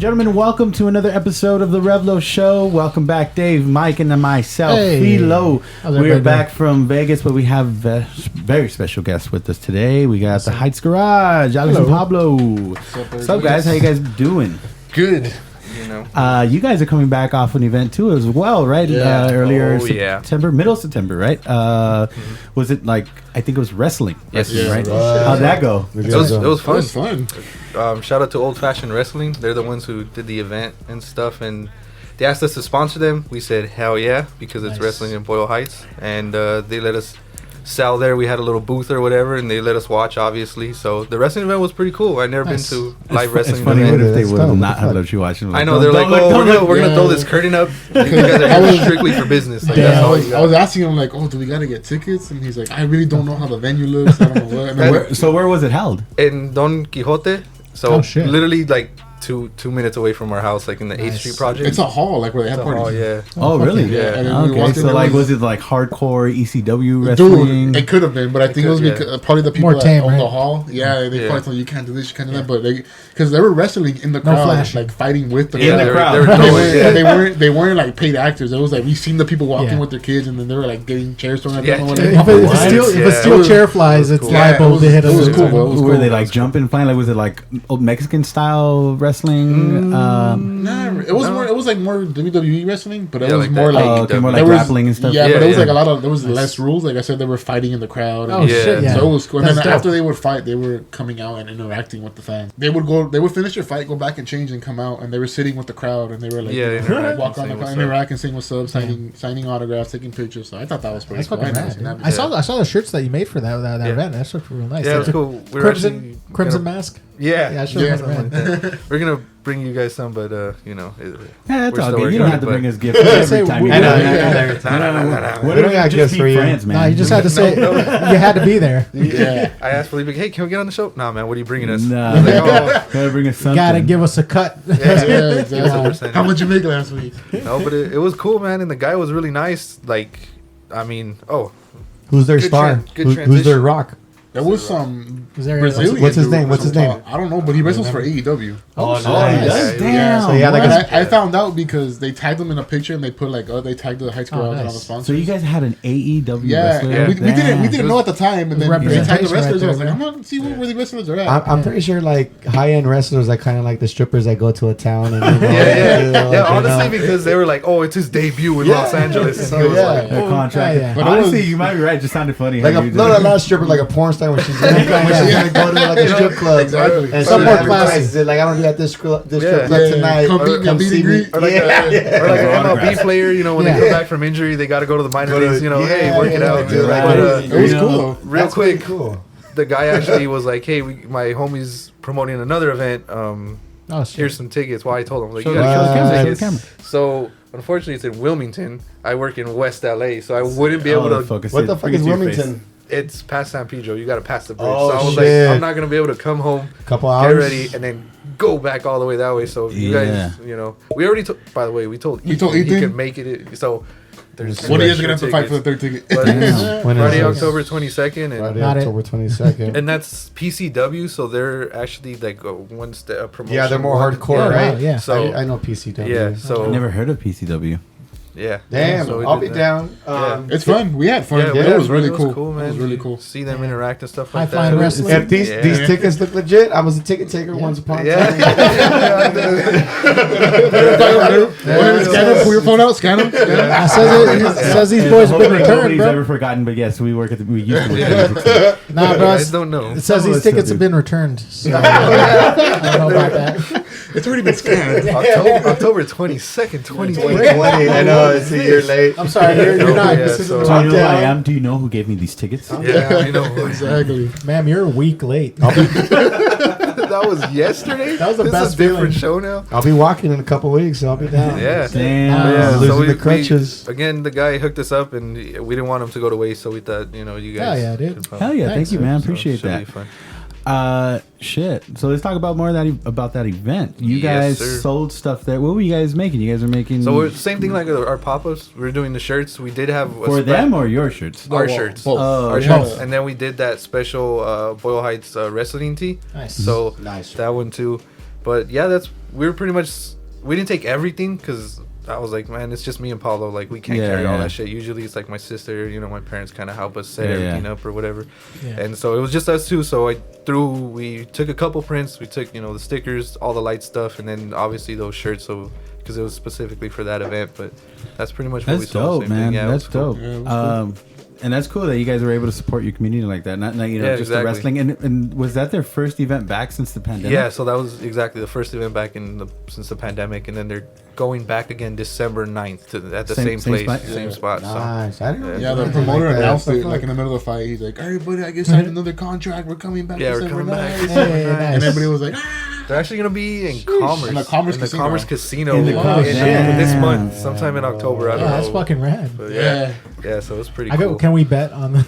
gentlemen, welcome to another episode of the Revlo Show. Welcome back, Dave, Mike, and myself, Philo. We're back from Vegas, but we have a very special guest with us today. We got the Heights Garage, Alex and Pablo. What's up, guys? How you guys doing? Good. You guys are coming back off an event too as well, right? Yeah. Earlier September, middle September, right? Was it like, I think it was wrestling, right? How'd that go? It was fun. Shout out to Old Fashioned Wrestling. They're the ones who did the event and stuff, and they asked us to sponsor them. We said hell yeah, because it's wrestling in Boyle Heights, and they let us sell there. We had a little booth or whatever, and they let us watch, obviously. So the wrestling event was pretty cool. I've never been to live wrestling. It's funny if they would not have let you watch it. I know, they're like, we're gonna throw this curtain up. You guys are here strictly for business. Like, I was asking him like, do we gotta get tickets? And he's like, I really don't know how the venue looks. I don't know what. So where was it held? In Don Quixote. So literally like two minutes away from our house, like in the 8th Street project. It's a hall, like where they have parties. Hall, yeah. Oh, really? Yeah. Okay. So like, was it like hardcore ECW wrestling? Dude, it could have been, but I think it was because probably the people that owned the hall. Yeah, they probably told you can't do this, you can't do that. But because they were wrestling in the crowd, like fighting with the crowd. They weren't like paid actors. It was like we've seen the people walking with their kids, and then they were like getting chairs thrown at them. If a steel chair flies, it's liable to hit them. It was cool. Were they like jumping, flying? Like, was it like old Mexican style wrestling? It was like more WWE wrestling, but it was like more like grappling and stuff. Yeah, but it was like there was less rules. Like I said, they were fighting in the crowd. Oh shit! Yeah. So it was cool. And then after they would fight, they were coming out and interacting with the fans. They would finish their fight, go back and change, and come out, and they were sitting with the crowd, and they were like walk on the crowd, interact and sing what's up, signing autographs, taking pictures. So I thought that was pretty cool. I saw the shirts that you made for that event. That's real nice. Yeah, it was cool. Crimson mask. Yeah. We're gonna bring you guys some, but that's all good. You don't have to bring us gifts every time. What do we got gifts for you? Friends, man. No, you just had to say you had to be there. Yeah. I asked Felipe, hey, can we get on the show? Nah, man, what are you bringing us? Nah, gotta bring us something. Gotta give us a cut. Yeah, exactly. How much you make last week? No, but it was cool, man, and the guy was really nice. Like, I mean, who's their star? Who's their rock? There was some Brazilian. What's his name? I don't know, but he wrestles for AEW. Oh, nice. Damn. So I found out because they tagged him in a picture and they put like, they tagged the Heights Garage on the sponsor. So you guys had an AEW wrestler? Yeah. We didn't know at the time, and then they tagged the wrestlers. I was like, I'm gonna see where the wrestlers are at. I'm pretty sure like high end wrestlers are kind of like the strippers that go to a town and honestly, because they were like, it's his debut in Los Angeles, and he was like, contract. But honestly, you might be right. It just sounded funny. Like not a stripper, like a porn star when she's go to like a strip club. Exactly. And some more classes. Like, I don't be at this strip club tonight. Come see me. Or like an MLB player, when they come back from injury, they got to go to the minor leagues. Hey, work it out. It was cool. Real quick, the guy actually was like, "Hey, my homie's promoting another event. Here's some tickets." Well, I told him, like, you gotta show the tickets. So unfortunately, it's in Wilmington. I work in West LA, so I wouldn't be able to. What the fuck is Wilmington? It's past San Pedro. You got to pass the bridge. So I was like, I'm not going to be able to come home, couple hours, get ready, and then go back all the way that way. So you guys, we already by the way, we told Ethan he could make it. So there's one of you guys are going to have to fight for the third ticket. Friday, October 22nd. Friday, October 22nd. And that's PCW, so they're actually like one step promotion. Yeah, they're more hardcore, right? Yeah. So I know PCW. Yeah, so I've never heard of PCW. Yeah. Damn, so I'll be down. It's fun. We had fun. It was really cool. Man. It was really cool. See them interact and stuff like that. If these tickets look legit, I was a ticket taker once upon a time. Scan them. Pull your phone out. Scan them. Says these boys have been returned, Nobody's bro. ever forgotten, but yes, we used to work. Nah, bro. I don't know. It says these tickets have been returned. So I don't know about that. It's already been scanned. October 22nd, 2020. I know it's a year late. I'm sorry, you're not. So you know who I am? Do you know who gave me these tickets? Yeah, I know. Exactly. Ma'am, you're a week late. That was yesterday? That was the best different show now? I'll be walking in a couple weeks, so I'll be down. Yeah. Damn. Losing the crutches. Again, the guy hooked us up, and we didn't want him to go to waste, so we thought, you guys. Hell yeah, dude. Hell yeah. Thank you, man. Appreciate that. Be fun. Shit. So let's talk about more about that event. You guys sold stuff there. What were you guys making? You guys are making. So same thing like our pop-ups. We were doing the shirts. We did have for them or your shirts. Our shirts. Our shirts. And then we did that special Boyle Heights wrestling tee. Nice. So that one too. But yeah, we didn't take everything because I was like, man, it's just me and Paulo. Like, we can't carry all that shit. Usually it's like my sister, my parents kind of help us set everything up or whatever. Yeah. And so it was just us two. So we took a couple prints. We took, the stickers, all the light stuff, and then obviously those shirts. So, because it was specifically for that event. But that's pretty much what we saw. That's dope, man. Yeah, that's dope. Cool. Cool. And that's cool that you guys were able to support your community like that. Not just the wrestling. And was that their first event back since the pandemic? Yeah, so that was exactly the first event back since the pandemic. And then they're going back again December 9th at the same place, same spot. Nice. So, the promoter announced it like in the middle of the fight. He's like, everybody, I guess signed another contract. We're coming back December 9th. And everybody was like, They're actually going to be in Commerce. In the Commerce Casino this month, sometime in October. I don't know. That's fucking rad. But yeah, so it's pretty cool. Can we bet on the...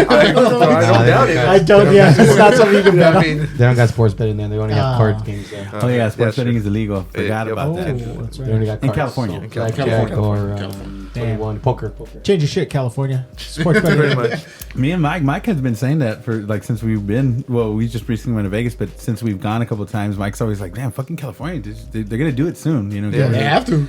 I don't doubt it. I don't, it's not something you can bet on. They don't got sports betting there. They only have card games there. Oh, yeah, sports betting is illegal. Forgot about that. That's right. They only got in cards. California. Blackjack or 21 poker. Change your shit, California. Sports betting. Pretty much. Me and Mike has been saying that for since we've been. Well, we just recently went to Vegas, but since we've gone a couple of times, Mike's always like, "Damn, fucking California! They're gonna do it soon." Yeah, they have to.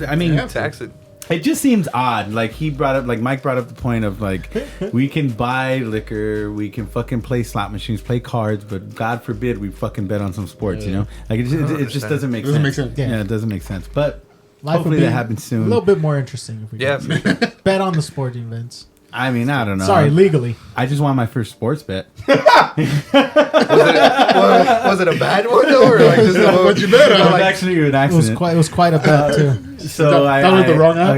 I mean, tax it. It just seems odd. Like Mike brought up the point of like, we can buy liquor, we can fucking play slot machines, play cards, but God forbid we fucking bet on some sports. Like it just doesn't make sense. Yeah, it doesn't make sense. But life hopefully that happens soon. A little bit more interesting if we can bet on the sporting events. I mean, I don't know. Sorry, legally. I just want my first sports bet. Was it a bad one though, or like just what you bet on? Actually an accident. It was quite a bet too. So I was the wrong app.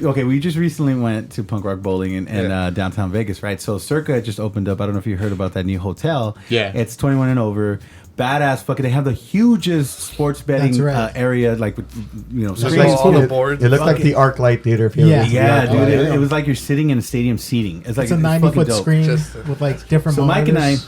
Okay, we just recently went to Punk Rock Bowling in downtown Vegas, right? So Circa just opened up. I don't know if you heard about that new hotel. Yeah, it's 21 and over. Badass fucking. They have the hugest sports betting area, like with all the boards. It looked like the ArcLight Theater. If you dude. It was like you're sitting in a stadium seating. It's like a 90-foot screen with like different. So monitors. Mike and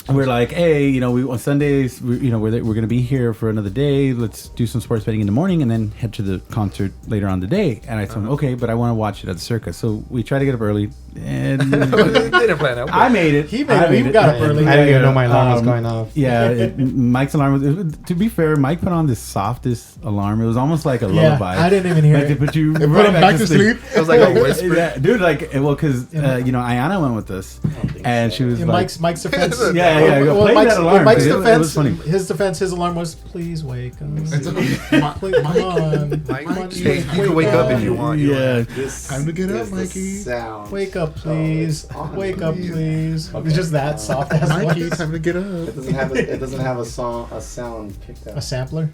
I, we're like, hey, we on Sundays, we're gonna be here for another day. Let's do some sports betting in the morning and then head to the concert later on the day. And I told him, okay, but I want to watch it at the Circa. So we try to get up early. And didn't plan out. I made it. He got up early. I didn't even know my alarm was going off. Yeah, Mike's alarm was. To be fair, Mike put on the softest alarm. It was almost like a lullaby. I didn't even hear it. But you put him back to sleep. It was like a whisper. Yeah, dude, because Ayana went with us, and she was like, Mike's defense. Play that alarm. Mike's defense. It was funny. His alarm was, please wake up. Come on, Mike. Hey, you can wake up if you want. Yeah. Time to get up, Mikey. Wake up, please. Wake up, please. It's just that soft ass Mikey, voice. time to get up. It doesn't have a sound picked up. A sampler?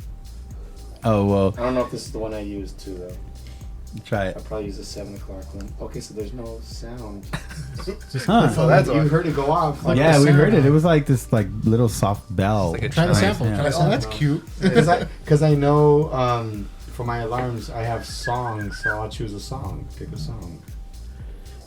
Oh, well. I don't know if this is the one I used too, though. Try it. I'll probably use the 7 o'clock one. Okay, so there's no sound. So that's you heard it go off. Like we heard it. It was like this little soft bell. Like try the sample. Yeah. That's cute. Because I know for my alarms I have songs, so I'll choose a song. Pick a song.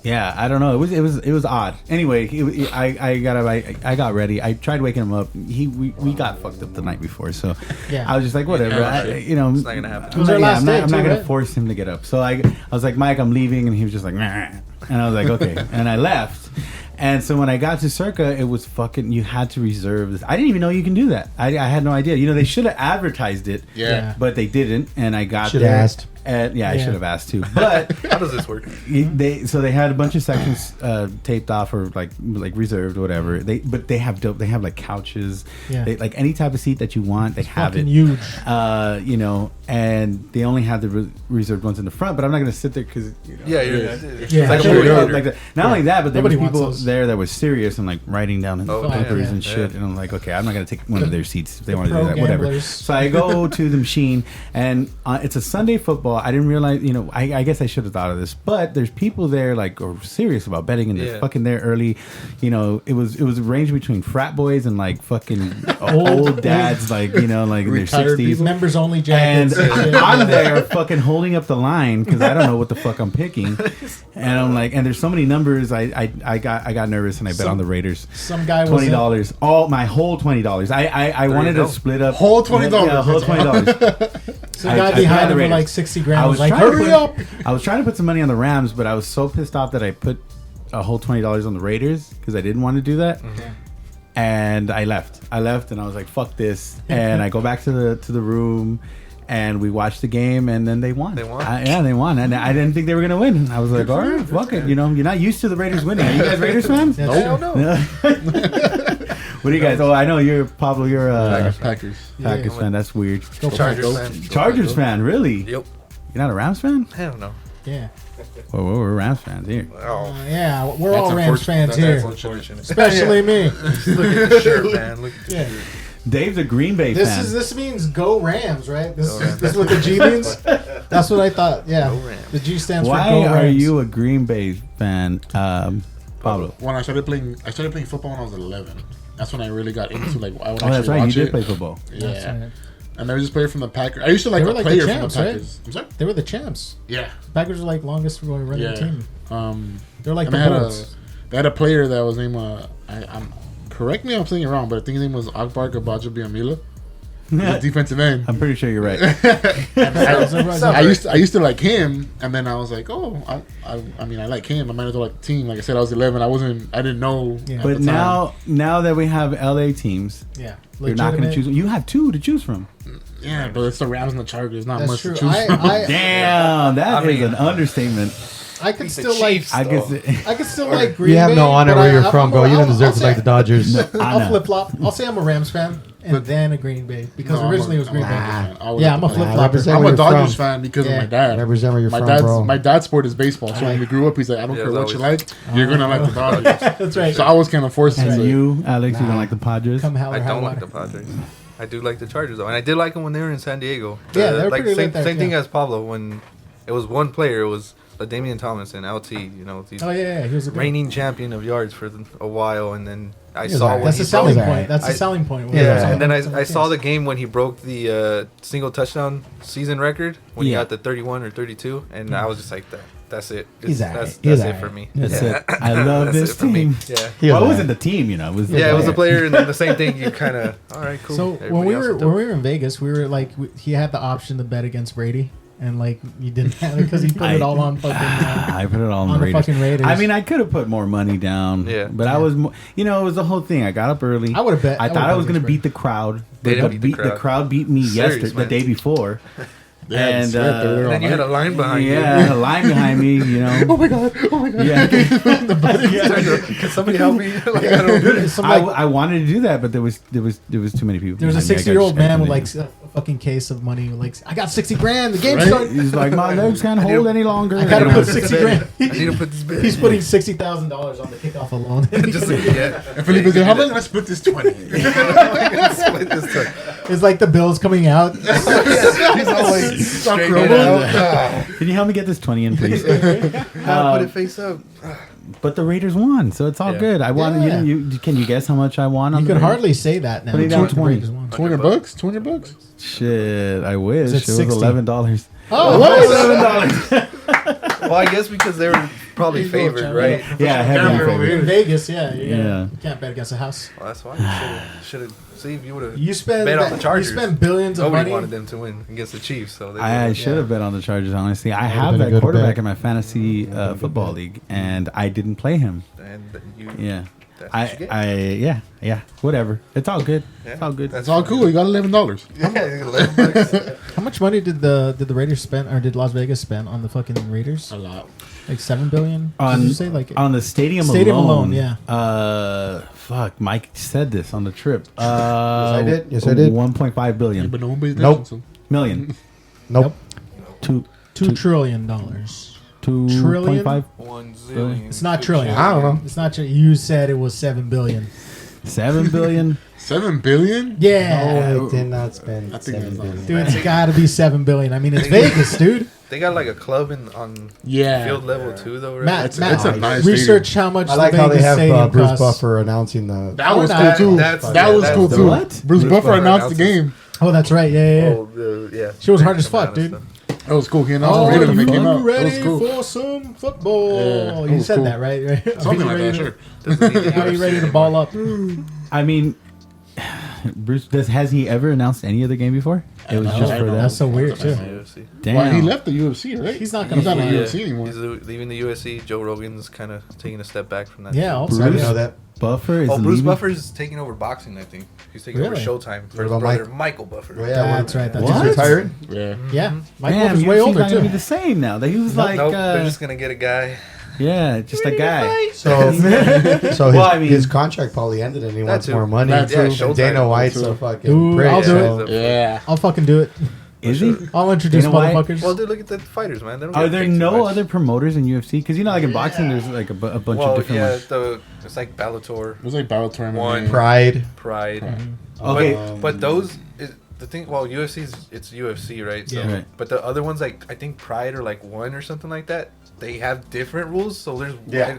Yeah, I don't know. It was odd. Anyway, I got ready. I tried waking him up. We got fucked up the night before, so I was just like, whatever. It's not gonna happen. It was our last day. I'm not gonna force him to get up. So I was like, Mike, I'm leaving, and he was just like, nah. And I was like, okay, and I left. And so when I got to Circa, it was fucking. You had to reserve this. I didn't even know you can do that. I had no idea. They should have advertised it. Yeah. But they didn't, and I got Should there. have asked. And I should have asked too. But how does this work? They had a bunch of sections taped off or like reserved or whatever. They have like couches. Yeah. They, like any type of seat that you want, they have it. Huge. And they only have the reserved ones in the front. But I'm not going to sit there because It's like a movie. Like that. Not only that, but there were Nobody people wants those. there that was serious and like writing down papers and shit. And I'm like, okay, I'm not going to take one of their seats if they want to do that. Whatever. Gamblers. So I go to the machine, and it's a Sunday football. I didn't realize, I guess I should have thought of this, but there's people there like are serious about betting, and they're fucking there early. It was a range between frat boys and like fucking old dads, like in their 60s, members only and jackets. I'm there fucking holding up the line because I don't know what the fuck I'm picking, and I'm like, and there's so many numbers. I got nervous and I bet on the Raiders. Some guy was $20, my whole $20. I wanted to split up whole $20. Yeah, whole $20. Some guy behind him with like 60 grand. I was like, hurry up! I was trying to put some money on the Rams, but I was so pissed off that I put a whole $20 on the Raiders because I didn't want to do that. Mm-hmm. And I left, and I was like, "Fuck this!" And I go back to the room, and we watched the game, and then they won. They won. They won, and I didn't think they were gonna win. I was like, "All right, fuck it." You know, you're not used to the Raiders winning. Are you guys Raiders fans? No. What do you guys? Oh, I know you're Pablo. You're Packers fan. That's weird. Chargers fan. Chargers fan, really? Yep. You're not a Rams fan? Hell no. Yeah. Well, we're Rams fans here. Oh. Yeah, we're all Rams fans here. That's unfortunate. Especially me. Look at the shirt, man. Look at the shirt. Dave's a Green Bay fan. This means go Rams, right? This Go Rams. is what the G means. That's what I thought. Yeah. Go Rams. The G stands for Why go Rams. are you a Green Bay fan, Pablo? When I started playing football when I was 11. That's when I really got into like. I would Oh, that's actually right. You watch did it. play football. Yeah. That's right. And there was this player from the Packers. I used to like They were a like the player champs, from the right? Packers. I'm sorry? They were the champs. Yeah. Packers were like longest running Yeah. team. They're like and the Bulls. they had a player that was named I'm correct me if I'm saying it wrong, but I think his name was Akbar Gabaja Biamila. Defensive end. I'm pretty sure you're right. I used to like him, and then I was like, oh, I mean, I like him. I might as well like the team. Like I said, I was 11. I didn't know. Yeah. at But the time. now that we have LA teams, Yeah. you're not going to choose. You have two to choose from. Yeah, but it's the Rams and the Chargers. Not That's much true. to choose from. Damn, that is an understatement. I could still like. I guess. I could still like Green You have Bay, no honor but where you're I'll- from, bro. You don't deserve to say- like the Dodgers. I I'll know. flip flop. I'll say I'm a Rams fan and then a Green Bay because No, originally it was I'm a Green Bay. Dodgers fan. I was Yeah, I'm a flip flopper. represent I'm where a you're Dodgers from. fan because Yeah. of my dad. Represent where you're My from, dad's bro. my dad's sport is baseball. So when we grew up, he's like, I don't Yeah, care it what was you like, you're gonna like the Dodgers. That's right. So I was kind of forced And to. you, Alex, you don't like the Padres? Come hell I or high don't like water. the Padres. I do like the Chargers though, and I did like them when they were in San Diego. Yeah, they were like pretty same, lit there, same thing yeah. as Pablo when it was one player. It was Damian Thomas and LT. You know, the Oh yeah, he was a good. reigning champion of yards for a while, and then I was saw alright. when That's he the selling broke. point. That's the I- selling point. Yeah, and then I saw the game when he broke the single touchdown season record when he Yeah. got the 31 or 32, and I was just like, that's it. He's alright. That's He's it alright. for me. That's Yeah. it. I love That's this it for me. team. Yeah. He was Well, it alright. wasn't the team, you know. It was the Yeah, it was player. a player, and then the same thing. You kind of all right, cool. So Everybody when we else were is dope. in Vegas, we were like he had the option to bet against Brady, and like you didn't have it because he put it all on fucking. I put it all on, on the the Raiders. fucking Raiders. I mean, I could have put more money down. Yeah. But I was, it was the whole thing. I got up early. I would've bet- I I thought would've I was bet going to against beat the crowd. They didn't beat the The crowd. crowd beat me Serious, yesterday, the man. day before. They had And, sweat, they were And all then you had a night. line behind Yeah, a line behind me, you know. Oh my god! Oh my god! Yeah. you. Can somebody help me? Like, I don't. Some, I, like, I wanted to do that, but there was too many people. there was a behind me. I got 60-year-old man with like distracted. a fucking case of money. Like I got 60 grand. The game's Right? starting. He's like, my legs can't hold any longer. I gotta I need put to 60 bet. grand. I need to put this bet. He's putting $60,000 on the kickoff alone. Just like, yeah. And Felipe said, "How am I gonna split this 20?" Split this time. It's like the bills coming out. He's all like straight rolled. out. Can you help me get this 20 in, please? Put it face up. But the Raiders won, so it's all Yeah. good. I won. Yeah. You can you guess how much I won? On You the can Raiders? hardly say that now. Put it down The 20. Raiders won. $200? $200? Shit, I wish Is it it was 60? $11. Oh, $11. Well, I guess because they were probably There you go, favored, John. right? Yeah, heavy Camera favorite. over here. in Vegas, yeah, Yeah. you can't bet against a house. Well, that's why you should have. See if you would have. You spend Bet on the Chargers. You spend billions of Nobody money. wanted them to win against the Chiefs, so they I would've- should have bet on the Chargers, honestly. I have been a that good quarterback bet. in my fantasy football league, and I didn't play him. And you, Yeah. that's what you get. Yeah, whatever. It's all good. Yeah. It's all good. It's all cool. You got $11. Yeah, $11. How much money did the Raiders spend, or did Las Vegas spend on the fucking Raiders? A lot. Like $7 billion. On, Did you say like on the stadium alone? Yeah. Fuck, Mike said this on the trip. I did. Yes, I did. 1.5 billion. But nobody's Nope. listening, Million. Nope. $2 trillion. 2.5. 1 zillion. It's not trillion. I don't know. It's not. You said it was $7 billion. 7 billion. so. $7 billion? Yeah, No, it did not spend I think that's 7 billion. dude, it's got to be $7 billion. I mean, it's Vegas, dude. They got like a club on Yeah. field level too, though. Right? Matt, It's a nice research how much. I like the how they Vegas have stadium Bruce costs. Buffer announcing the. That was Oh, cool, too. that's- That was that's cool, the too. what? Bruce Buffer announced the announces- game. Oh, that's right. Yeah. Oh, yeah. She was hard as fuck, Come out and dude. stuff. That was cool. He Oh, announced it when it came out. That ready was cool. for some football? Yeah, that you was said cool. that, right? Something like that, sure. Doesn't need the Are you UFC ready to anymore. ball up? I mean, Bruce, has he ever announced any other game before? It was No, just I for don't. that. That's so weird too. UFC. Damn. Well, he left the UFC, right? He's not He's gonna not in fly. the UFC anymore. He's leaving the UFC. Joe Rogan's kind of taking a step back from that. Yeah, also. I didn't Bruce? know that. Buffer is Bruce leaving? Buffer's taking over boxing. I think he's taking over Showtime for his about brother Michael Buffer. Oh, yeah, That's right. That's He's right. retired. Yeah. Yeah. Mike Damn, Wolf's way older not gonna be too. the same now. He was like, Nope, they're just gonna get a guy. yeah, just a guy. So his, Well, I mean- his contract probably ended and he wants too. more money. That too. And Showtime. Dana White's That a too. fucking Dude, prick. I'll do so- it. Yeah. I'll fucking do it. Is he? I'll introduce Dana White? motherfuckers. Well, dude, look at the fighters, man. They don't Are get there paid too no much. other promoters in UFC? Because like in boxing, there's like a bunch of different ones. It's like Bellator, It was like Bellator One. Pride. Pride. Okay. But those the thing. Well, it's UFC, right? So, Yeah. Right. But the other ones, like I think Pride or like One or something like that, they have different rules. So there's Yeah.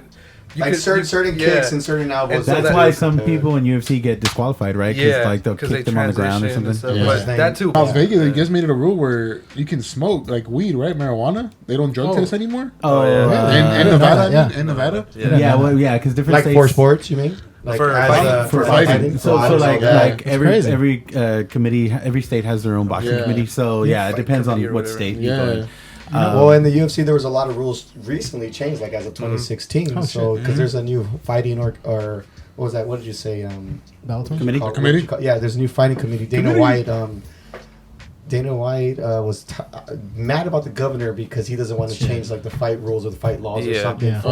you Like could- certain yeah. kicks and certain elbows. And so That's that- why some people in UFC get disqualified, right? Yeah, like they'll kick them on the ground or transition and something. stuff. Yeah. But that too. Las Vegas, they just made it a rule where you can smoke like weed, right? Marijuana. They don't drug test anymore. Oh, yeah. In Nevada, yeah. in Nevada. yeah, because different Like states for sports, you mean? Like For as, fighting. For fighting. So like It's crazy. every committee, every state has their own boxing Yeah. committee. So yeah, it Fight depends on committee or what whatever. state. Yeah. People well, in the UFC, there was a lot of rules recently changed, like as of Mm-hmm. 2016. Oh, So because there's a new fighting or what was that? What did you say? Bellator? Committee? Called- Committee? Yeah, there's a new fighting committee. Dana White was mad about the governor because he doesn't want to change like the fight rules or the fight laws or Yeah. something. Yeah.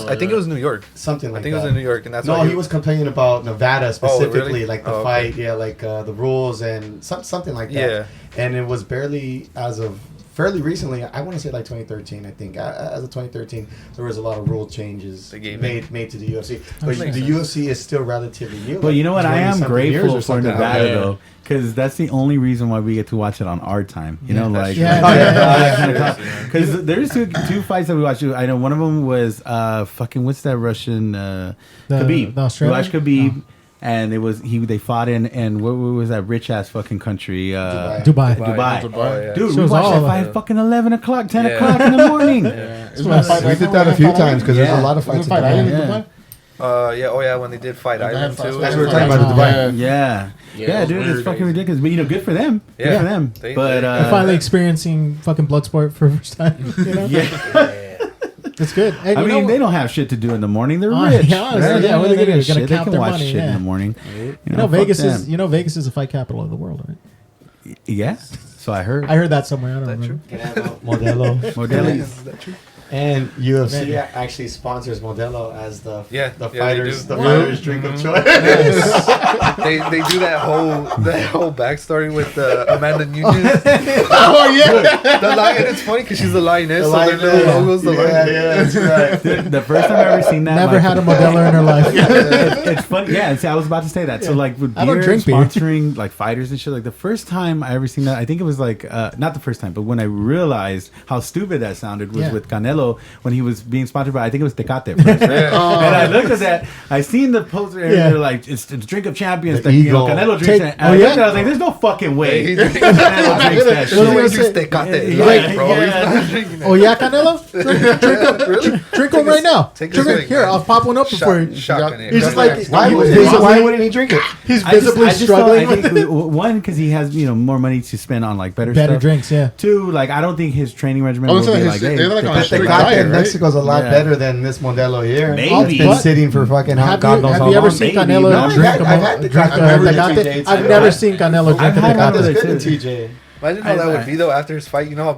I think it was New York. Something like I think that. it was in New York, and that's No, why he was complaining about Nevada specifically, really? like the Oh, okay. fight, yeah, like the rules and something like that. Yeah. And it was barely as of fairly recently. I want to say like 2013. I think as of 2013, there was a lot of rule changes They gave made to the UFC. But makes the sense. UFC is still relatively new. But you know what? I am 20-something years grateful or for something. Nevada Yeah. though, because that's the only reason why we get to watch it on our time. You know, That's like true. Yeah. because there's two fights that we watched. I know one of them was fucking what's that Russian Khabib. the We Australian? watched Khabib. And it was they fought in what was that rich ass fucking country? Dubai. Dubai. Oh, yeah. Dude, So we it's watched all that of fight it. fucking 11 o'clock, 10 Yeah. o'clock in the morning. It's my fight. We did that a few times because there's a lot of Isn't it fights. Fight in Island Dubai. in Yeah. Dubai? Yeah. Oh yeah. When they did Fight Yeah, they Island had too. That's what we're talking about, Dubai. Yeah. Yeah, Yeah, it was dude, it's weird. fucking ridiculous. But, good for them. Good Yeah. for them. They- But, they- Finally experiencing fucking blood sport for the first time. You know? yeah. It's good. And I you mean, know, they don't have shit to do in the morning. They're Oh, rich. yeah, honestly, yeah, what are they gonna do? Gonna Shit, they count can their watch money, shit in yeah. the morning. you know, Vegas fuck is them. Vegas is the fight capital of the world, right? Yeah. So I heard. I heard that somewhere. I don't That remember. Modelo. Modelo. Is that true? And UFC Maybe. actually sponsors Modelo as the Yeah, the yeah, fighters they do. fighters drink of choice. They do that whole backstory with Amanda Nunez. Oh yeah. The lion. It's funny because she's a lioness. The so their little lioness. logo's the Yeah, lion. yeah, that's right. Dude, the first time I ever seen that. Never like, had a Modelo in her life. it's funny. Yeah, see, I was about to say that. So like with I don't beer drink beer. sponsoring like fighters and shit. Like the first time I ever seen that, I think it was like not the first time, but when I realized how stupid that sounded was Yeah. with Canelo when he was being sponsored by I think it was Tecate at first, right? And I looked at that. I seen the poster and Yeah. they're like it's drink of champions. The That, you know, eagle. Canelo drinks Take- it. And oh, I yeah? looked at it, I was like, there's no fucking way. He Canelo drinks that He What was shit. he drinks gonna say? Tecate Yeah, light, bro. yeah. He's not drinking Oh yeah, Canelo, Really? drink one right now. Take a Drink it. swig, Here, man. I'll pop one up before you. Shotgun. He's just like Why wouldn't he drink it? he's I just visibly don't- struggling I with think one because he has more money to spend on like better better stuff. drinks. Yeah. Two, like I don't think his training regimen I will was be saying like, hey, they're like on a Tecate. strict Tecate diet, in right? Mexico's a lot Yeah. better than this Modelo here. Maybe. It's been But- sitting for fucking Have God you, knows have how you ever long. seen Maybe. Canelo No, drink I've had the drink Tecate. I've never Tecate? drinking I've Tecate. never seen Canelo drink I've a had one of Tecate. the It's good too. to TJ. Imagine how that I- would be though after his fight. You know how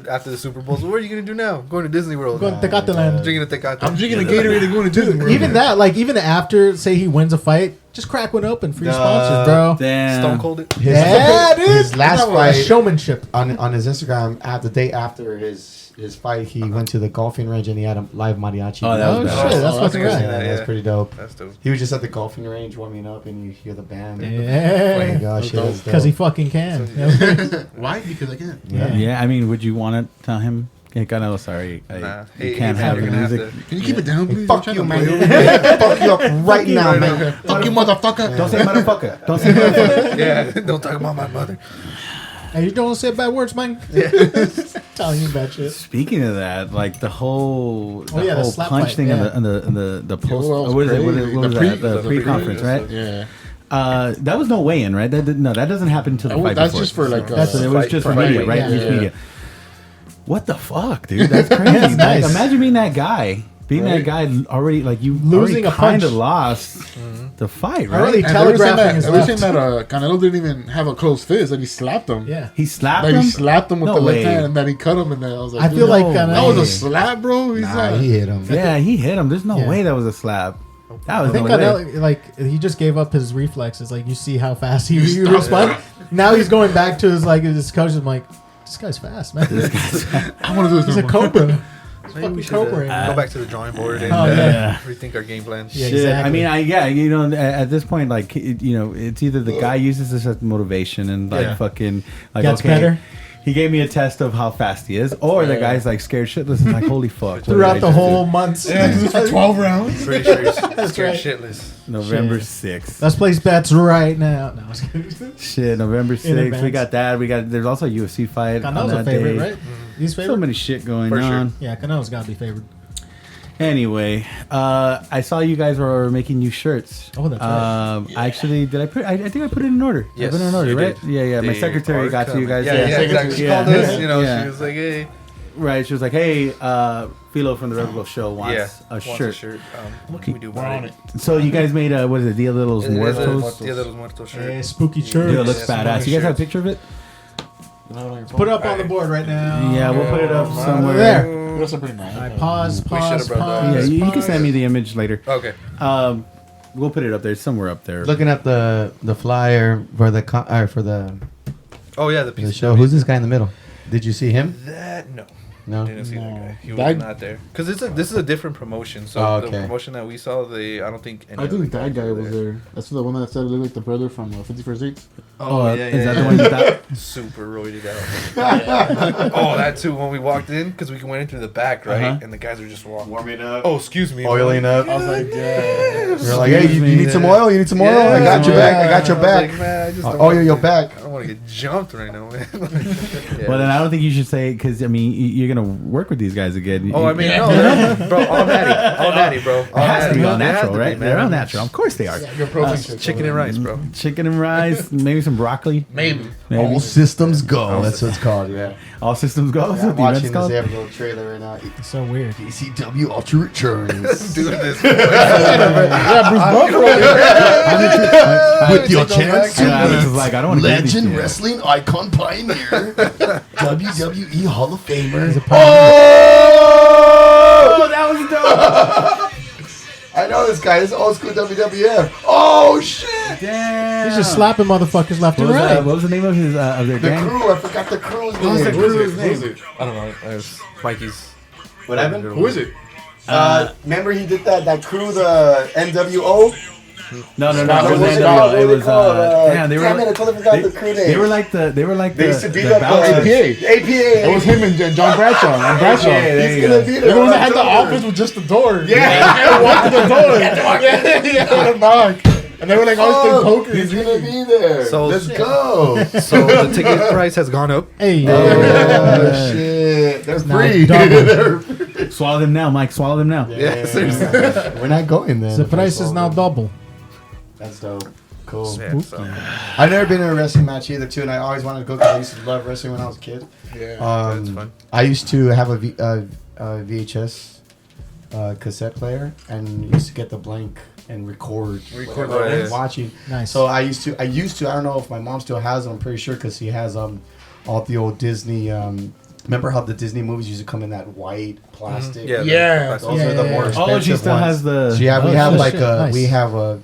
after the Super Bowl, so what are you gonna do now? Going to Disney World? Going to Tecate land. Drinking a Tecate. I'm drinking a Gatorade and going to Disney World. Even that, like even after, say he wins a fight, just crack one open for your sponsors, bro. Damn. Stone Cold it. Yeah, dude. His last That's fight showmanship. on his Instagram, the day after his fight, he went to the golfing range and he had a live mariachi. Oh, that was Oh bad. shit, that's Oh, fucking that's right. good. Yeah, that's Yeah. pretty dope. That's dope. He was just at the golfing range warming up, and you hear the band. Oh my Yeah, gosh, shit, that's because he dope. fucking can. Why? Because I can't. Yeah. Yeah, I mean, would you want to tell him? Hey, Canelo, sorry, Nah. you Hey, can't hey, have man, the you're gonna music. have Can you keep it down, please? Fuck I'm you, trying to man. play. Fuck you up right now, man. Fuck you, motherfucker. Don't say motherfucker. Don't say motherfucker. Yeah, don't talk about my mother. Hey, you don't say bad words, man. Telling you bad shit. Speaking of that, like the whole the whole slap punch fight, thing yeah. and the post. Well, What is it? What crazy. was The that? pre- The the pre-conference, pre- right? Yeah. That was no weigh-in, right? That doesn't happen until the fight That's before. just for like. That's- So it was Fight- just for fight media, week, right? yeah. Just Yeah. media. What the fuck, dude? That's crazy. That's nice. Like, imagine being that guy. being that guy already, like you losing a kind punch. of lost the fight, right? Already telegraphing his Everything left. that Canelo didn't even have a close fist, and he slapped him. Yeah. He slapped Like him. he slapped him with No the left way. hand, and then he cut him. And then I was like, I feel like that was a way. slap, bro. He's Nah, like, he hit him. Yeah, he hit him. There's no Yeah. way that was a slap. That was I think no way. Canelo, like he just gave up his reflexes. Like you see how fast he responded. Now he's going back to his coach. I'm like, this guy's fast, man. I want to do this. He's a no more. cobra. Maybe we should Cobra. go back to the drawing board and yeah. rethink our game plan. Yeah, Shit. exactly. I mean, at this point, like, it's either the guy uses this as motivation and like fucking like Gets okay, better. he gave me a test of how fast he is, or the guy's like scared shitless and like, holy fuck. what Throughout did the I just whole do? months. Yeah, this is for 12 rounds. Pretty sure he's scared right. shitless. November Shit. 6th. Let's place bets right now. No, I was kidding. Shit, November 6th. We advance. got that. There's also a UFC fight. on Canelo's that a favorite, day. right? He's So favorite. many shit going For sure. on. Yeah, Canelo's got to be favored. Anyway, I saw you guys were making new shirts. Oh, that's right. Actually, did I put? I think I put it in order. I Yes, put it in order, you right? did. Yeah. My They secretary are got to you guys. coming. Yeah, exactly. She Yeah. called us. Yeah. She was like, "Hey, Right. She was like, "Hey, Philo from the Revlo Show wants a shirt." What can we do We're about on it?" it. So you guys made a what is it? Dia de los Dia de los Muertos. Dia de los Muertos shirt. Spooky shirt. Dude, it looks Yeah, badass. You guys have a shirts. picture of it? Put it up on the board right now. Yeah, we'll put it up somewhere. There. That's a pretty nice. All right, pause. We should've brought that. Yeah, Pause. you can send me the image later. Okay. We'll put it up there, somewhere up there. Looking at the flyer for the Oh yeah, the the piece. show. Who's this guy in the middle? Did you see him? That no. No. Didn't see that No. guy. He was That- not there. Because this is a different promotion. So Oh, the okay. promotion that we saw, I don't think. Any I other think that guy were was there. That's the one that said it looked like the brother from 51st Dates. Oh, yeah, is that the one you thought? Super roided out. Oh, that too. When we walked in, because we went in through the back, right? Uh-huh. And the guys were just walking. Warming up. Oh, excuse me. Oiling up. I was like, yeah. You're like, hey, you need some oil? You need some oil? I got your back. I got your I was back. like, man, I just don't Oh, wanna your get- back. I don't want to get jumped right now, man. Yeah. Well, then I don't think you should say it because I mean you're gonna work with these guys again. Oh, I mean, no, bro, all natty, bro. it has to be all It has natural, to be, right? man. They're all natural. Of course they are. Your protein shake Chicken and over rice, bro. Chicken and rice, maybe some broccoli. Maybe. Maybe. All systems go. That's what it's called. Yeah. All systems go. That's I'm what the event's watching called. this Revlo trailer right now. It's so weird. ECW Ultra Returns. Doing this. Yeah, Bruce Buffer. With your chance to Yeah, I was meet just like, I don't want to legend wrestling icon pioneer, WWE Hall of Famer. Oh, that was dope. I know this guy. This is old school WWF. Oh shit! Damn. He's just slapping motherfuckers left What and was, right. what was the name of his of their The gang? crew. I forgot the crew's What was the name. crew's Who is name? it? I don't know. It was Mikey's. What happened? Who is it? Remember he did that crew, the NWO. No. What It was was it called? NWO. It was damn. They were. Damn it! I totally forgot They, the crew name. they were like the. They used to beat the up bouncers. APA. APA. It was him and John Bradshaw. And Bradshaw. Yeah, there He's you gonna go. be They're there. the one that had the October. office with just the door. Yeah. Walk to the door. Yeah, knock. And they were like always playing poker. He's gonna be there. So- Let's go. So the ticket price has gone up. Hey, Oh shit! They're Now free. double. Swallow them now, Mike. Swallow them now. Yeah, seriously. We're not going there. the price is now double. That's dope. Cool. Yeah, so. I've never been in a wrestling match either, too, and I always wanted to go because I used to love wrestling when I was a kid. Yeah. That's fun. I used to have a VHS cassette player and used to get the blank and record whatever I was watching. Nice. So I used to. I don't know if my mom still has them. I'm pretty sure because she has all the old Disney. Remember how the Disney movies used to come in that white plastic? Yeah. Yeah. Those are the more expensive Oh, she still ones. has the. So we have Oh, like shit, a nice. we have a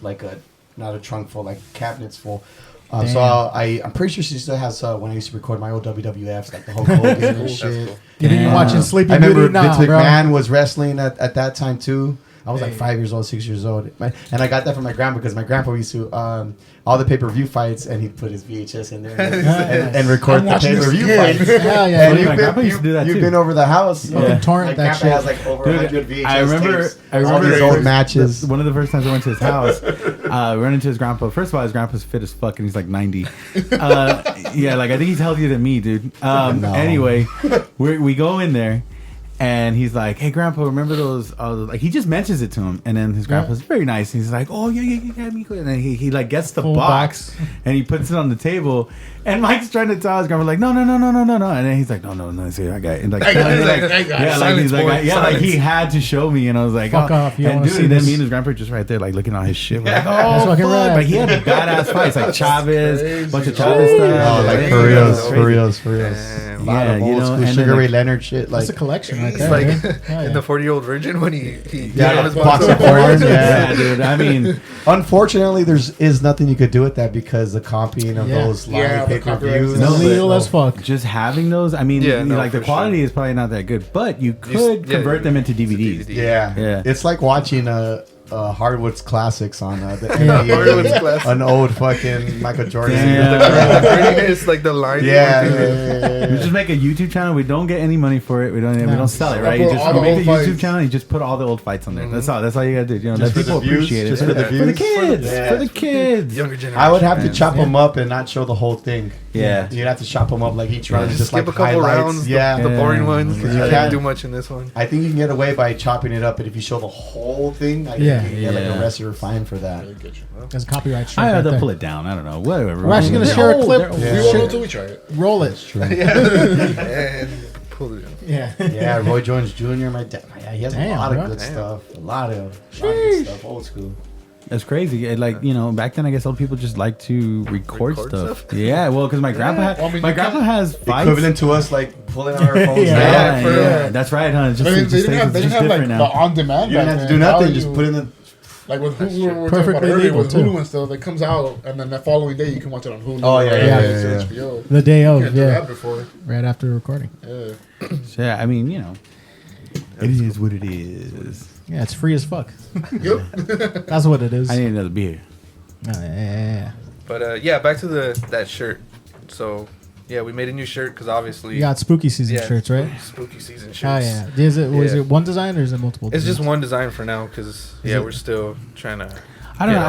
not a trunk full, like cabinets full. So Damn. I'm pretty sure she still has when I used to record my old WWFs, like the Hulk Hogan and That's shit. cool. You're Damn. watching Sleeping I remember Beauty now, Vince bro. McMahon was wrestling at that time too. I was like Hey. 5 years old, 6 years old, and I got that from my grandpa because my grandpa used to all the pay-per-view fights, and he'd put his VHS in there and record I'm the watching this pay-per-view kid. fights. Hell yeah. And My you've grandpa been, used to do that you've too. been over the house. Fucking Yeah. torrent My that grandpa has shit. like over Dude, 100 VHS I remember tapes. All these the old first- matches. One of the first times I went to his house, we ran into his grandpa. First of all, his grandpa's fit as fuck, and he's like 90. Yeah, like I think he's healthier than me, dude. No. Anyway, we go in there, And he's like, "Hey, Grandpa, remember those?" Like he just mentions it to him, and then his grandpa's very nice. And he's like, "Oh yeah, me." And then he like gets the box and he puts it on the table. And Mike's trying to tell his grandpa like, "No." And then he's like, "No, see, I got it." And like, he had to show me, and I was like, "Fuck off!" And dude, then me and his grandpa just right there, like looking at his shit. We're like, "Oh, fuck!" But he had badass fights, like Chavez, bunch of Chavez stuff. Oh, like for reals. Yeah, you know, Sugar Ray Leonard shit. Like that's a collection right It's there. like in the 40-Year-Old Virgin when he on his box of porn. Yeah, dude. I mean, unfortunately, is nothing you could do with that because the copying of those live pay-per-views. Illegal as fuck. Just having those, I mean, like the quality is probably not that good, but you could convert them into DVDs. Yeah. It's like watching Hardwood's classics on the NBA, an old fucking Michael Jordan. It's like the line. We just make a YouTube channel. We don't get any money for it. We don't sell it, right? You make the YouTube channel. You just put all the old fights on there. That's all. That's all you gotta do. You know, let people appreciate it. Just for the views. For the kids. For the kids. Younger generation. I would have to chop them up and not show the whole thing. Yeah. You'd have to chop them up like each round. Just skip like a couple highlights. rounds. Yeah. The boring ones. Because you can't do much in this one. I think you can get away by chopping it up, but if you show the whole thing, I think you can get like arrested or fined for that. There's a copyright strike. They'll pull it down. I don't know. Whatever. We're actually gonna share a clip. We won't know until we try it. Roll it. And pull it down. Yeah, Roy Jones Jr. My dad. He has a lot of good stuff. A lot of good stuff. Old school. That's crazy. Like, you know, back then I guess old people just like to record stuff. Yeah, well, because my grandpa has fights. Equivalent to us, like pulling out our phones. Yeah, that's right, huh? It's just, they didn't have like the on-demand. You didn't have to do nothing. Just put in the. Like with Hulu, we were talking about earlier with Hulu and stuff, it comes out, and then the following day you can watch it on Hulu. Oh yeah. HBO. The day of, Do that before. right after recording. Yeah, I mean, you know, it is what it is. Yeah, it's free as fuck. Yep. That's what it is. I need another beer. Yeah. But back to that shirt. So we made a new shirt because obviously You got spooky season shirts, right? Spooky season Oh shirts. yeah. Was it one design or is it multiple? It's just one design for now because we're still trying to. I don't know.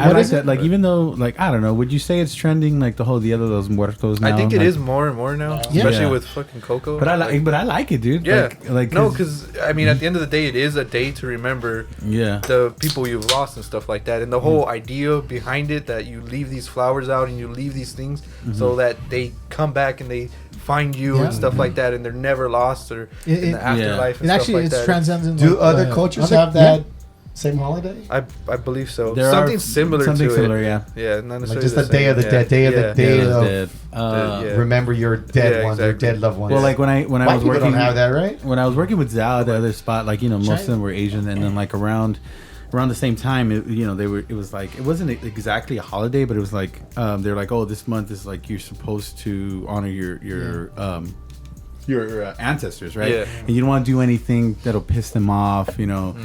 I like that. Like, even though, like, I don't know. Would you say it's trending like the whole Dia de los Muertos now? I think it like, is more and more now, especially with fucking Coco. But I like it, dude. Yeah. Like no, because I mean, at the end of the day, it is a day to remember. The people you've lost and stuff like that, and the whole idea behind it that you leave these flowers out and you leave these things so that they come back and they find you and stuff like that, and they're never lost or in the afterlife. And stuff like that. transcends. Do other cultures have that? Same holiday? I believe so. There something similar something to similar, it. Yeah, not necessarily like just the day of the dead, day of remember your dead ones, your dead loved ones. Well, like when I was working, don't have that, right? When I was working with Zao, the other spot, like, you know, most of them were Asian, and then like around the same time, it was like, it wasn't exactly a holiday, but it was like they're like, oh, this month is like you're supposed to honor your ancestors, right? And you don't want to do anything that'll piss them off, you know.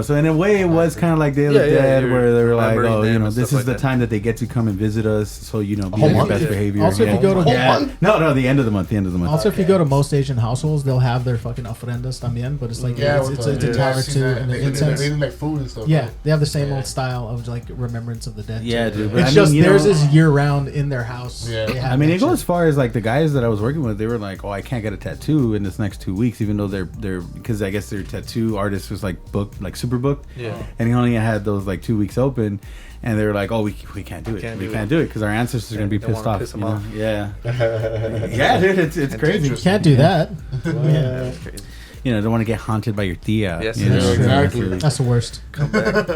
So in a way, it was kind of like Day of the Dead, where they were like, oh, you know, this is the time that they get to come and visit us, so, you know, be on your best behavior. Also, if you go to the end of the month. Also, if you go to most Asian households, they'll have their fucking ofrendas también, but it's like it's a guitar too and the incense. They like food and stuff. Yeah, they have the same old style of like remembrance of the dead. Yeah, dude. It's just theirs is year round in their house. Yeah, I mean, it goes as far as like the guys that I was working with. They were like, oh, I can't get a tattoo in this next 2 weeks, even though they're because I guess their tattoo artist was like booked, like super booked. And he only had those like 2 weeks open, and they were like, oh, we can't do it. We can't do it because our ancestors are gonna be pissed off. Yeah. Yeah, dude, it's crazy. You can't do that. Yeah, it's crazy. You know, don't want to get haunted by your tia. Yes, exactly. That's the worst. Come back.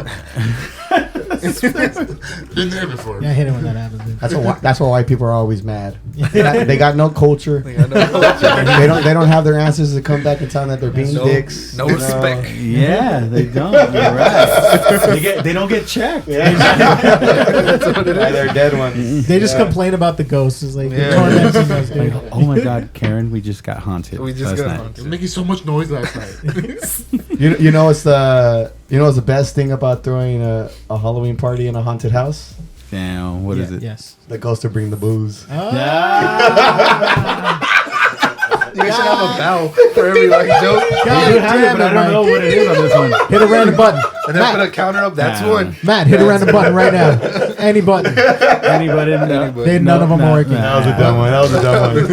Been there before. Yeah, I hate it when that happens. Dude. That's why white people are always mad. They got no culture. They don't have their ancestors to come back and tell them that they're being dicks. No respect. Yeah, they don't. You're right. They don't get checked. That's what it is. They're dead ones. They just complain about the ghosts. It's like tormenting us. Like, oh my God, Karen, we just got haunted. We just got haunted. It was making so much noise last night. You know what's the best thing about throwing a Halloween party in a haunted house? Damn, what is it? Yes. The ghost to bring the booze. You guys should have a bell for every like joke. God damn it, I don't know what it is on this one. Hit a random button. and then put a counter up. That's one. Matt, hit a random button right now. Any button. Anybody? None of them are working. That was a dumb one.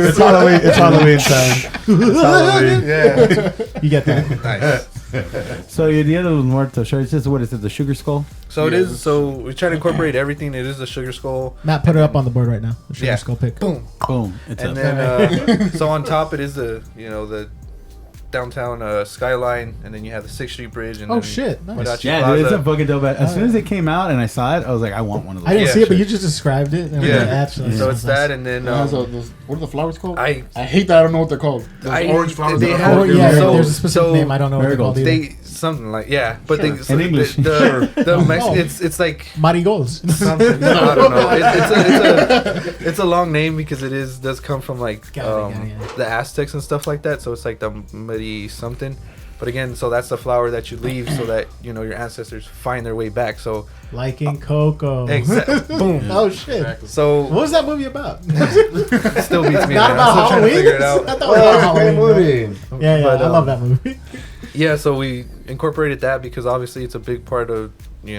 It's Halloween. It's Halloween time. It's Halloween. Yeah. You get that. Nice. So the other was Muerto shirt. It's just, what is it? The sugar skull? So it is. So we try to incorporate everything. It is a sugar skull. Matt, put it up on the board right now. The sugar skull pick. Boom. Boom. It's And up. then so on top it is the the downtown skyline, and then you have the 6th Street Bridge. And Oh then shit! Nice. Wadachi Yeah, Plaza. dude, it's a fucking dope. As soon as it came out and I saw it, I was like, I want one of those. I didn't Yeah, see it, but sure. you just described it. And Yeah. Actually, So it's that, and then what are the flowers called? I hate that. I don't know what they're called. Those orange flowers. they that have- are Oh yeah, So- there's a specific so name. I don't know what they're called either. they something like but they In English. the Mex- Oh. it's like Marigolds. something. I don't know. It's a long name because it does come from like Got it. the Aztecs and stuff like that. So it's like the Medi something. But again, so that's the flower that you leave so that your ancestors find their way back. So Like in Coco. boom. Oh shit! So What was that movie about? it still beats me. Not man. about I'm still trying to Halloween. figure it I out. thought it was about Great Halloween. movie. bro. Yeah, But, I love that movie. Yeah, so we incorporated that because obviously it's a big part of the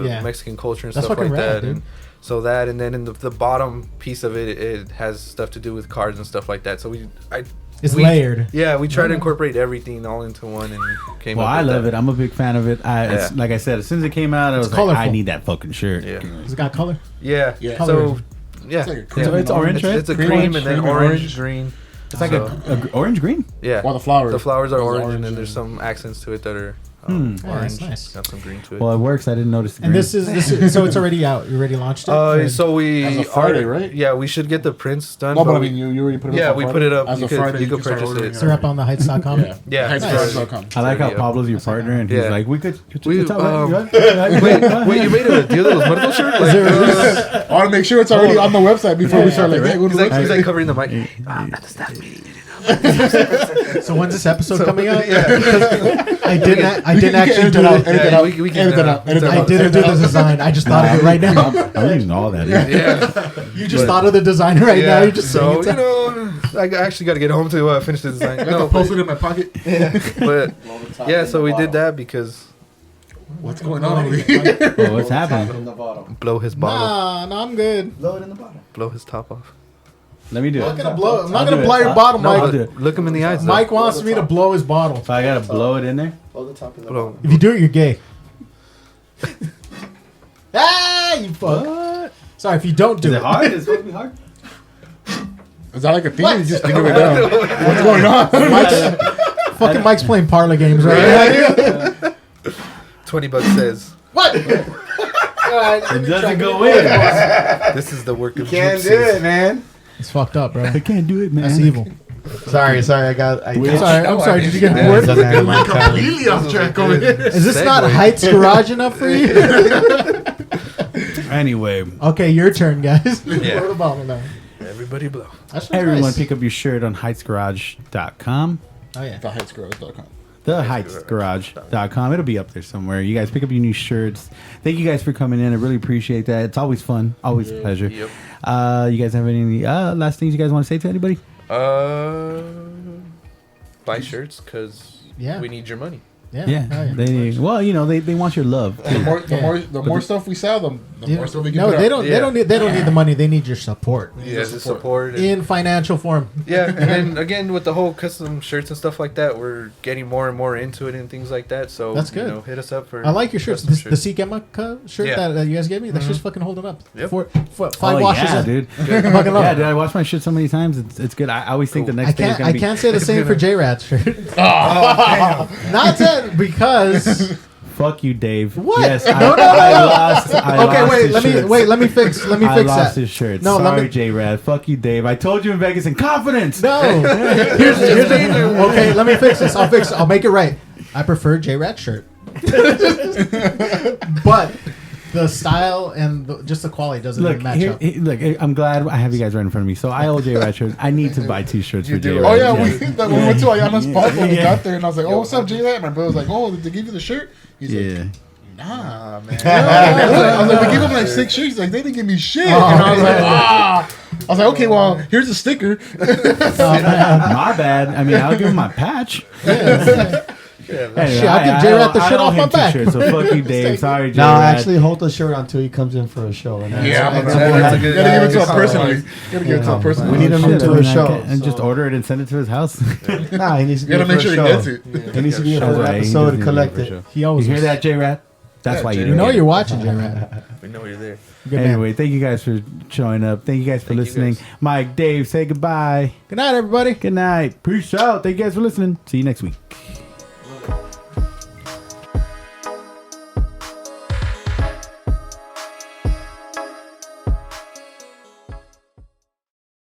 Yeah. Mexican culture and That's stuff like fucking rad, that. dude. And so that, and then in the bottom piece of it has stuff to do with cards and stuff like that. So It's we- layered. Yeah, we try to incorporate everything all into one and came Well, up I with love that. it. I'm a big fan of it. Yeah. Like I said, as soon as it came out, I was like, colorful. I need that fucking shirt. Yeah. Has it got color? Yeah. Yeah. So Colored. yeah, It's like a yeah. cream So it's and orange, right? It's a Cream cream orange, and then cream and orange, orange. green. It's like So- a orange green. Yeah. While the flowers. The flowers are Those orange, and there's some accents to it that are Yeah, orange. that's nice. Got some green to it. Well, it works. I didn't notice. The And green. this is so it's already out. You already launched it. Or- So we As of Friday, right? Yeah, we should get the prints done. No, but I we- mean, you already put it up. Yeah, on we Friday? put it up. As You of could- Friday, you could can start purchase ordering it. so they're up on the heights.com. Yeah. Yeah. Heights.com. I like how Yeah. Pablo's your partner, and he's Yeah. like, we could. We, it's all right. wait, you made a Dia de los Muertos shirt? Like, I want to make sure it's already on the website before we start. Like, hey, go to he's the like, he's website. like covering the mic. So when's this episode coming out? Yeah. I didn't We can actually edit do it out. it. Edit Yeah, it out. we can, Edit it out. Edit it I out. didn't do the design. I just thought of it right now. I'm using all that. Dude. Yeah. You just thought of the design right now. You just so saying I actually got to get home to finish the design. I got the post it in my pocket. but yeah, so we did that because What's going on over here? Oh, what's happening? In the bottom. blow his bottle, No, I'm good. Load in the bottom. blow his top off. Let me do I'm it. not gonna blow. I'm not I'll gonna do blow it. your bottle, No, Mike. I'll do it. look him in the eyes. though. Mike wants me to blow his bottle. So I gotta blow it in there. Load the top in the Blow. bottom. If you do it, you're gay. Ah, you fuck. What? Sorry, if you don't do Is it. it hard? Is it supposed to be hard? Is that like a thing? What? Or you just think of it down? What's going on? Fucking Mike's playing parlor games right now. $20 says What? It doesn't go in. this is the work of Can't do gypsies. it, man. It's fucked up, bro. I can't do it, man. That's evil. Sorry. I I'm sorry. Did you get Yeah, bored? Completely off track over here. Is this not Segue. Heights Garage enough for you? Anyway, Okay, your turn, guys. Yeah. Blow the bottle now. Everybody blow. That's everyone nice. pick up your shirt on heightsgarage.com. Oh yeah. TheHeightsGirls.com. TheHeightsGarage.com. It'll be up there somewhere. You guys pick up your new shirts. Thank you guys for coming in. I really appreciate that. It's always fun. Always a pleasure. Yep. You guys have any last things you guys want to say to anybody? Buy shirts because Yeah. we need your money. Yeah. Yeah. Oh, yeah. They want your love. The more stuff we sell, the more stuff we can No, put they out. don't. Yeah. They don't need the money. They need your support Yeah, the support. in financial form. Yeah, and then again with the whole custom shirts and stuff like that, we're getting more and more into it and things like that. So That's good. hit us up for. I like your shirts. custom The Sikema shirt Yeah. that you guys gave me. That shit's fucking holding up. Yep. Five washes. Yeah, in. dude. I fucking love Yeah, it. dude. I watch my shit so many times. It's good. I always think the I next day is can't. gonna I be. can't say the same for J-Rat's shirt. Not that because. Fuck you, Dave. What? Yes, No, I no. lost. I Okay, lost wait. his Let me shirts. wait. Let me fix. Let me I fix lost that. his shirt. No, let Sorry, me- J-Rad. Fuck you, Dave. I told you in Vegas in confidence. No. Here's okay. Let me fix this. I'll fix it. I'll make it right. I prefer J-Rat shirt, but the style and just the quality doesn't Look, even match up. look. I'm glad I have you guys right in front of me. So I owe J-Rad shirts. I need to buy two shirts for do. J-Rad. Oh yeah, when we went to Ayana's park when we Yeah. got there, and I was like, "Oh, what's up, J-Rat?" My brother was like, "Oh, did they give you the shirt?" He's like, Yeah. "Nah, man." I was like, "We gave him like 6 shirts." He's like, "They didn't give me shit." And I was like, "Ah." I was like, "Okay, well, here's a sticker." My bad. I mean, I'll give him my patch. Anyway, Shit, I'll give J-Rat the shit off my back. So fuck you, Dave. Sorry, No, J-Rat. actually, hold the shirt until he comes in for a show. And Yeah, that's gotta a good- give it to him yeah, personally. Gotta give it to him personally. We need him Shit, into I mean, a show. and just order it and send it to his house. Nah, he needs to You be gotta here make for sure a he show. gets it. He needs to be here for That's an right, he episode doesn't to need collect for it. sure. He You always hear that, J-Rat? That's Yeah, why you J-Rat. You know didn't you're get watching, J-Rat. We know you're there. Good it. man. Anyway, thank you guys for showing up. Thank you guys for Thank you listening. guys. Mike, Dave, say goodbye. Good night, everybody. Good night. Peace out. Thank you guys for listening. See you next week.